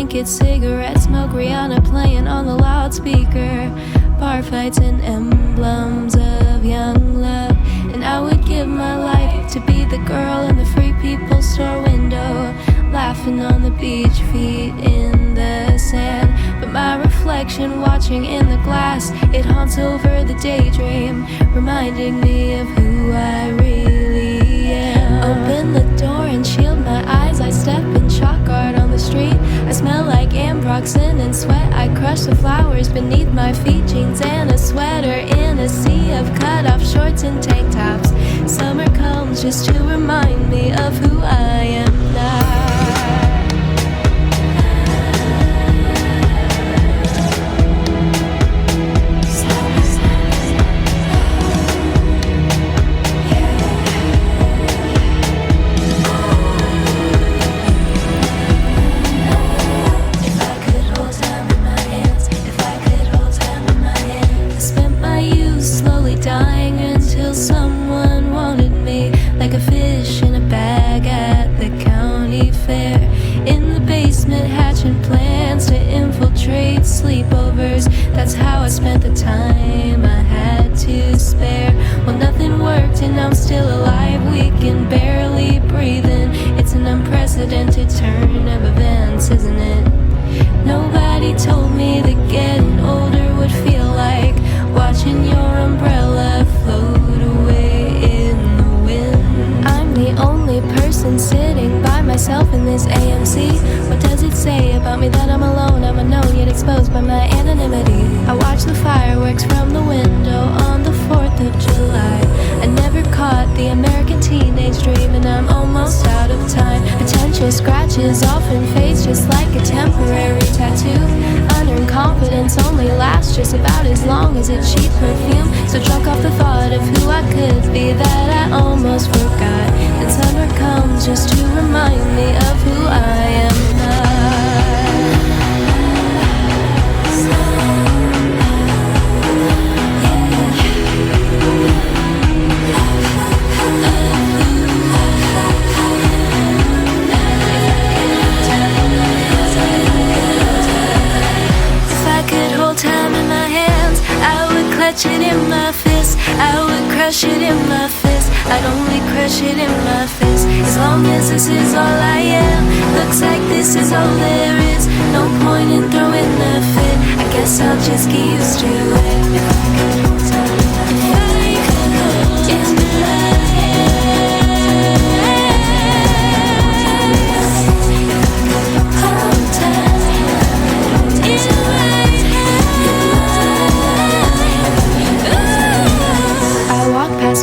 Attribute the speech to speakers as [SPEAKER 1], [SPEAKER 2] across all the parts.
[SPEAKER 1] blanket, cigarette smoke, Rihanna playing on the loudspeaker. Bar fights and emblems of young love. And I would give my life to be the girl in the Free People store window, laughing on the beach, feet in the sand. But my reflection watching in the glass, it haunts over the daydream, reminding me of who I really am. Open the door and shield my eyes, I step in chalk art on the street. I smell like ambroxan and sweat, I crush the flowers beneath my feet. Jeans and a sweater in a sea of cutoff shorts and tank tops. Summer comes just to remind me of who I am now. Dying until someone wanted me, like a fish in a bag at the county fair. In the basement hatching plans to infiltrate sleepovers. That's how I spent the time I had to spare. Well, nothing worked and I'm still alive, weak and barely breathing. It's an unprecedented turn of events, isn't it? Nobody told me that getting older would feel like watching your umbrella float away in the wind. I'm the only person sitting by myself in this AMC. What does it say about me that I'm alone? I'm unknown yet exposed by my anonymity. I watch the fireworks from the window on the 4th of July. I never caught the American teenage dream, and I'm almost out of time. Potential scratches often fades just like a temporary tattoo. Unearned confidence only lasts just about as long as a cheap perfume. So drunk off the thought of who I could be that I almost forgot. And summer comes just to remind me of who I am now. Time in my hands, I would clutch it in my fist. I would crush it in my fist. I'd only crush it in my fist. As long as this is all I am, looks like this is all there is. No point in throwing the fit, I guess I'll just get used to it. If I could hold time, if I could hold in my hands, if I could hold time in my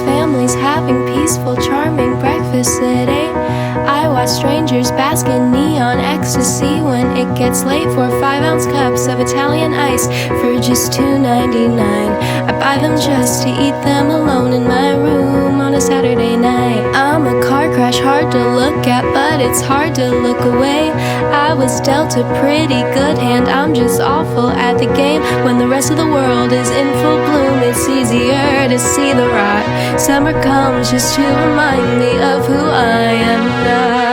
[SPEAKER 1] families having peaceful, charming breakfasts at 8. I watch strangers bask in neon ecstasy when it gets late for 5-ounce cups of Italian ice for just $2.99. I buy them just to eat them alone in my room on a Saturday night. I'm a car crash, hard to look at, but it's hard to look away. I was dealt a pretty good hand, I'm just awful at the game. When the rest of the world is in full bloom, it's easier to see the rot. Summer comes just to remind me of who I am now.